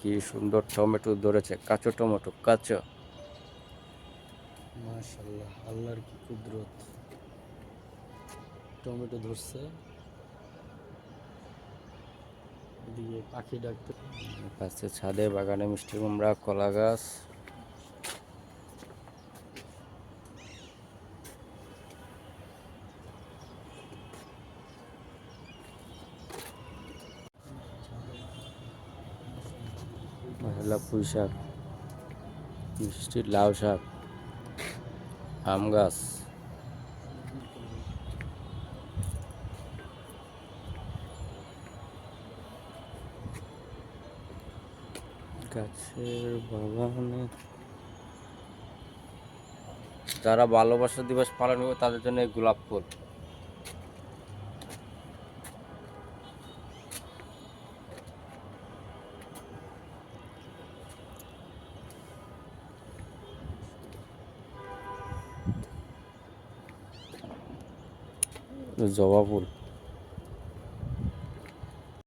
কি সুন্দর টমেটো ধরেছে, কাঁচো টমেটো, কাঁচো। মাশাআল্লাহ, আল্লাহর কি কুদরত। টমেটো ধরছে, এদিকে পাখি ডাকতে। পাশে ছাদে বাগানে মিষ্টি কুমড়া, কলা গাছ। মশলা পুঁই শাক, মিষ্টি লাউ শাক, আম গাছ। গাছের বাগানে যারা ভালোবাসা দিবস পালন করবে তাদের জন্য এই গোলাপ ফুল। জবা ফুল।